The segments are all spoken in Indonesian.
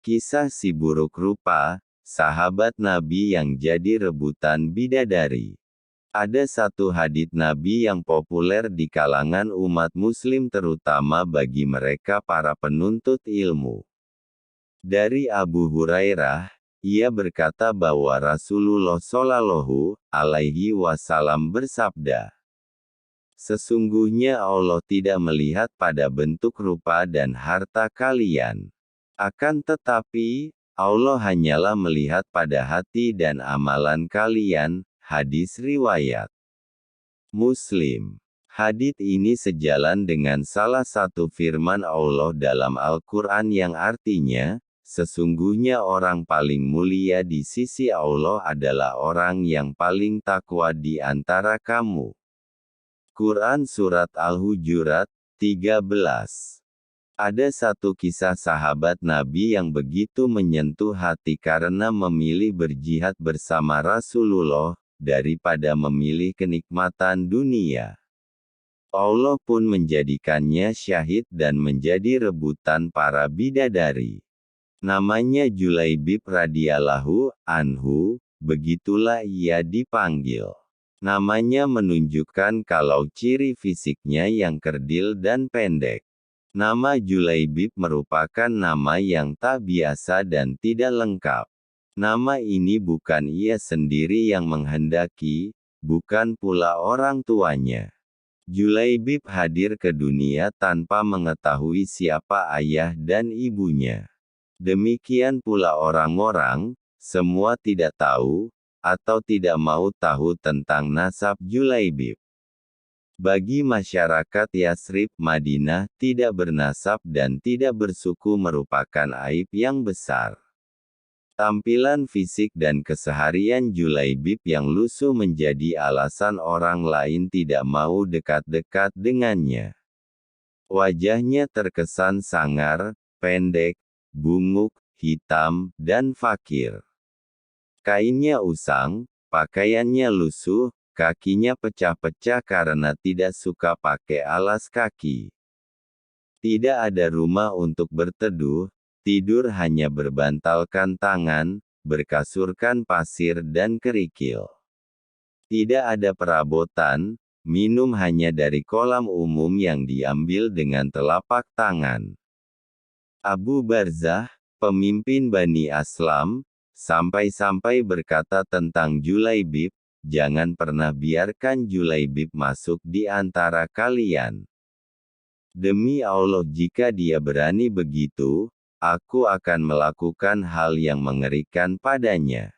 Kisah si buruk rupa, sahabat Nabi yang jadi rebutan bidadari. Ada satu hadits Nabi yang populer di kalangan umat muslim terutama bagi mereka para penuntut ilmu. Dari Abu Hurairah, ia berkata bahwa Rasulullah Shallallahu Alaihi Wasallam bersabda, "Sesungguhnya Allah tidak melihat pada bentuk rupa dan harta kalian. Akan tetapi, Allah hanyalah melihat pada hati dan amalan kalian." Hadis riwayat Muslim. Hadits ini sejalan dengan salah satu firman Allah dalam Al-Quran yang artinya, sesungguhnya orang paling mulia di sisi Allah adalah orang yang paling takwa di antara kamu. Quran Surat Al-Hujurat, 13. Ada satu kisah sahabat Nabi yang begitu menyentuh hati karena memilih berjihad bersama Rasulullah, daripada memilih kenikmatan dunia. Allah pun menjadikannya syahid dan menjadi rebutan para bidadari. Namanya Julaibib radhiyallahu anhu, begitulah ia dipanggil. Namanya menunjukkan kalau ciri fisiknya yang kerdil dan pendek. Nama Julaibib merupakan nama yang tak biasa dan tidak lengkap. Nama ini bukan ia sendiri yang menghendaki, bukan pula orang tuanya. Julaibib hadir ke dunia tanpa mengetahui siapa ayah dan ibunya. Demikian pula orang-orang, semua tidak tahu, atau tidak mau tahu tentang nasab Julaibib. Bagi masyarakat Yasrib, Madinah, tidak bernasab dan tidak bersuku merupakan aib yang besar. Tampilan fisik dan keseharian Julaibib yang lusuh menjadi alasan orang lain tidak mau dekat-dekat dengannya. Wajahnya terkesan sangar, pendek, bunguk, hitam, dan fakir. Kainnya usang, pakaiannya lusuh, kakinya pecah-pecah karena tidak suka pakai alas kaki. Tidak ada rumah untuk berteduh, tidur hanya berbantalkan tangan, berkasurkan pasir dan kerikil. Tidak ada perabotan, minum hanya dari kolam umum yang diambil dengan telapak tangan. Abu Barzah, pemimpin Bani Aslam, sampai-sampai berkata tentang Julaibib, "Jangan pernah biarkan Julaibib masuk di antara kalian. Demi Allah jika dia berani begitu, aku akan melakukan hal yang mengerikan padanya."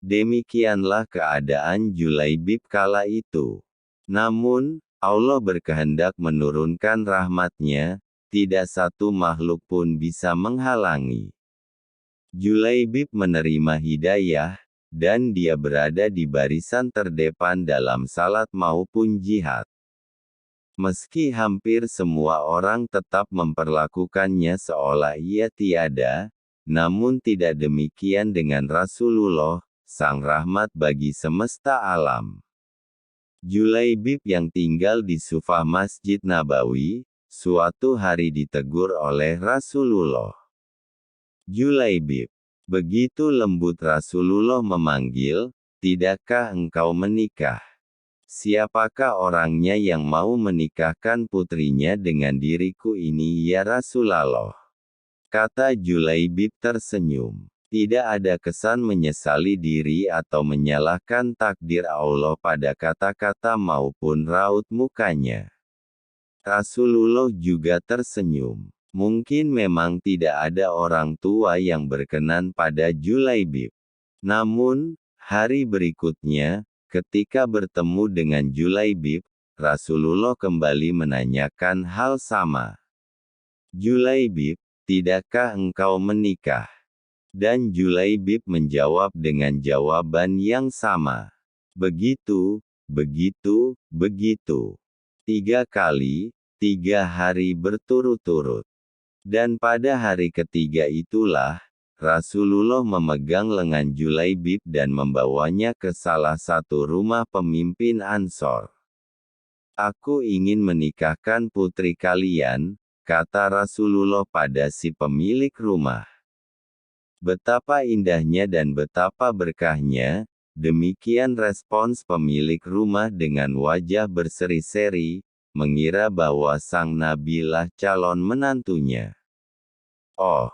Demikianlah keadaan Julaibib kala itu. Namun, Allah berkehendak menurunkan rahmat-Nya, tidak satu makhluk pun bisa menghalangi. Julaibib menerima hidayah, dan dia berada di barisan terdepan dalam salat maupun jihad. Meski hampir semua orang tetap memperlakukannya seolah ia tiada, namun tidak demikian dengan Rasulullah, sang rahmat bagi semesta alam. Julaibib yang tinggal di Sufah Masjid Nabawi, suatu hari ditegur oleh Rasulullah. "Julaibib," begitu lembut Rasulullah memanggil, "tidakkah engkau menikah? Siapakah orangnya yang mau menikahkan putrinya dengan diriku ini ya Rasulullah?" Kata Julaibib tersenyum. Tidak ada kesan menyesali diri atau menyalahkan takdir Allah pada kata-kata maupun raut mukanya. Rasulullah juga tersenyum. Mungkin memang tidak ada orang tua yang berkenan pada Julaibib. Namun, hari berikutnya, ketika bertemu dengan Julaibib, Rasulullah kembali menanyakan hal sama. "Julaibib, tidakkah engkau menikah?" Dan Julaibib menjawab dengan jawaban yang sama. Begitu, begitu, begitu. 3 kali, 3 hari berturut-turut. Dan pada hari ketiga itulah, Rasulullah memegang lengan Julaibib dan membawanya ke salah satu rumah pemimpin Ansor. "Aku ingin menikahkan putri kalian," kata Rasulullah pada si pemilik rumah. Betapa indahnya dan betapa berkahnya, demikian respons pemilik rumah dengan wajah berseri-seri, mengira bahwa sang nabi lah calon menantunya. Oh,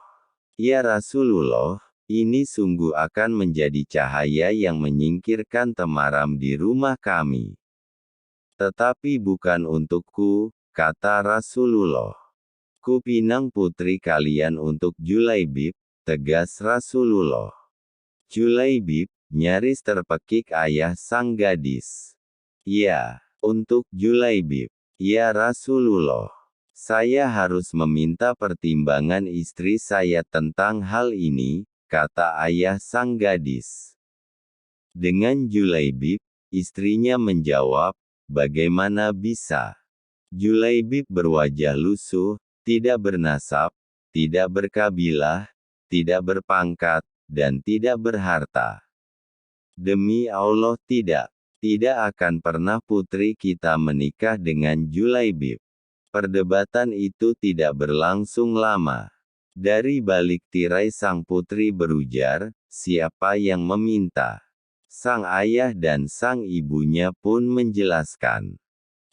ya Rasulullah, ini sungguh akan menjadi cahaya yang menyingkirkan temaram di rumah kami. Tetapi bukan untukku, kata Rasulullah. Kupinang putri kalian untuk Julaibib, tegas Rasulullah. Julaibib, nyaris terpekik ayah sang gadis. Ya, untuk Julaibib. Ya Rasulullah. Saya harus meminta pertimbangan istri saya tentang hal ini, kata ayah sang gadis. Dengan Julaibib, istrinya menjawab, bagaimana bisa? Julaibib berwajah lusuh, tidak bernasab, tidak berkabilah, tidak berpangkat, dan tidak berharta. Demi Allah tidak akan pernah putri kita menikah dengan Julaibib. Perdebatan itu tidak berlangsung lama. Dari balik tirai sang putri berujar, siapa yang meminta? Sang ayah dan sang ibunya pun menjelaskan.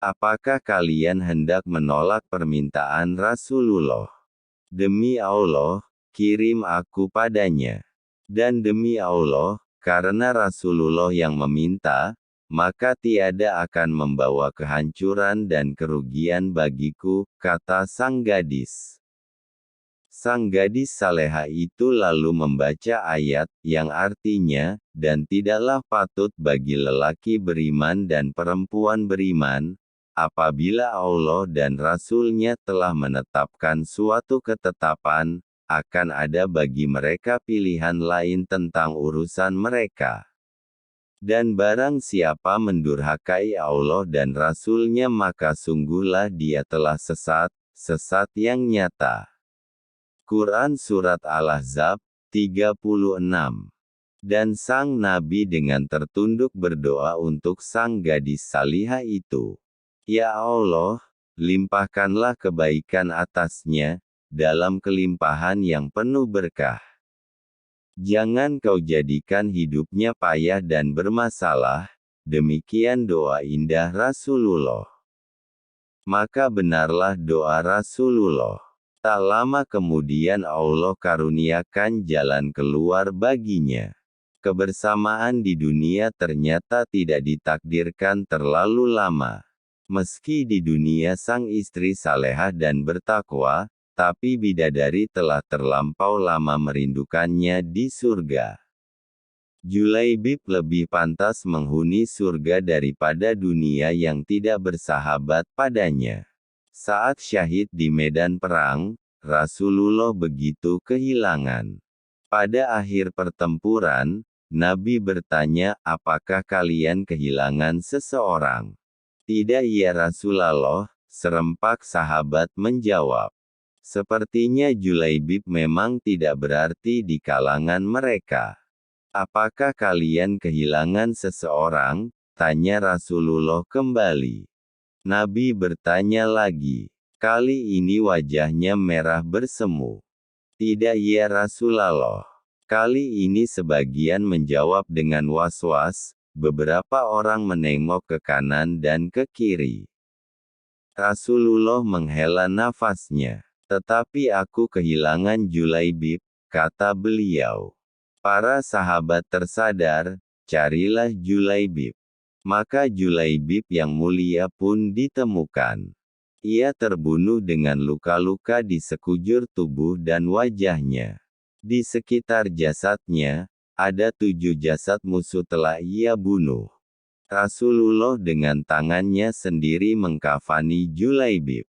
Apakah kalian hendak menolak permintaan Rasulullah? Demi Allah, kirim aku padanya. Dan demi Allah, karena Rasulullah yang meminta, maka tiada akan membawa kehancuran dan kerugian bagiku, kata sang gadis. Sang gadis saleha itu lalu membaca ayat, yang artinya, dan tidaklah patut bagi lelaki beriman dan perempuan beriman, apabila Allah dan Rasul-Nya telah menetapkan suatu ketetapan, akan ada bagi mereka pilihan lain tentang urusan mereka. Dan barang siapa mendurhakai Allah dan Rasul-Nya maka sungguhlah dia telah sesat, sesat yang nyata. Quran Surat Al-Ahzab, 36. Dan sang Nabi dengan tertunduk berdoa untuk sang gadis salihah itu. Ya Allah, limpahkanlah kebaikan atasnya, dalam kelimpahan yang penuh berkah. Jangan kau jadikan hidupnya payah dan bermasalah, demikian doa indah Rasulullah. Maka benarlah doa Rasulullah. Tak lama kemudian Allah karuniakan jalan keluar baginya. Kebersamaan di dunia ternyata tidak ditakdirkan terlalu lama. Meski di dunia sang istri salehah dan bertakwa, tapi bidadari telah terlampau lama merindukannya di surga. Julaibib lebih pantas menghuni surga daripada dunia yang tidak bersahabat padanya. Saat syahid di medan perang, Rasulullah begitu kehilangan. Pada akhir pertempuran, Nabi bertanya, apakah kalian kehilangan seseorang? Tidak ya Rasulullah, serempak sahabat menjawab. Sepertinya Julaibib memang tidak berarti di kalangan mereka. Apakah kalian kehilangan seseorang? Tanya Rasulullah kembali. Nabi bertanya lagi. Kali ini wajahnya merah bersemu. Tidak ya Rasulullah. Kali ini sebagian menjawab dengan was-was, beberapa orang menengok ke kanan dan ke kiri. Rasulullah menghela nafasnya. Tetapi aku kehilangan Julaibib, kata beliau. Para sahabat tersadar, carilah Julaibib. Maka Julaibib yang mulia pun ditemukan. Ia terbunuh dengan luka-luka di sekujur tubuh dan wajahnya. Di sekitar jasadnya, ada 7 jasad musuh telah ia bunuh. Rasulullah dengan tangannya sendiri mengkafani Julaibib.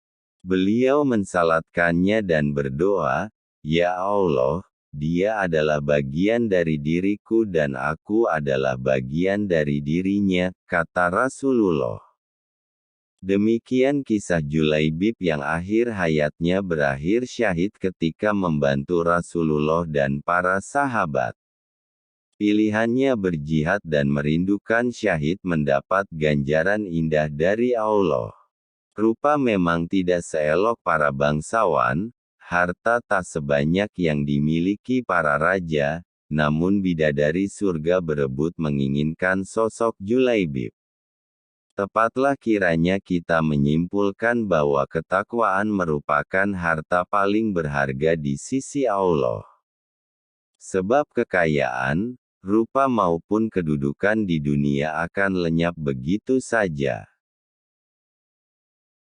Beliau mensalatkannya dan berdoa, Ya Allah, dia adalah bagian dari diriku dan aku adalah bagian dari dirinya, kata Rasulullah. Demikian kisah Julaibib yang akhir hayatnya berakhir syahid ketika membantu Rasulullah dan para sahabat. Pilihannya berjihad dan merindukan syahid mendapat ganjaran indah dari Allah. Rupa memang tidak seelok para bangsawan, harta tak sebanyak yang dimiliki para raja, namun bidadari surga berebut menginginkan sosok Julaibib. Tepatlah kiranya kita menyimpulkan bahwa ketakwaan merupakan harta paling berharga di sisi Allah. Sebab kekayaan, rupa maupun kedudukan di dunia akan lenyap begitu saja.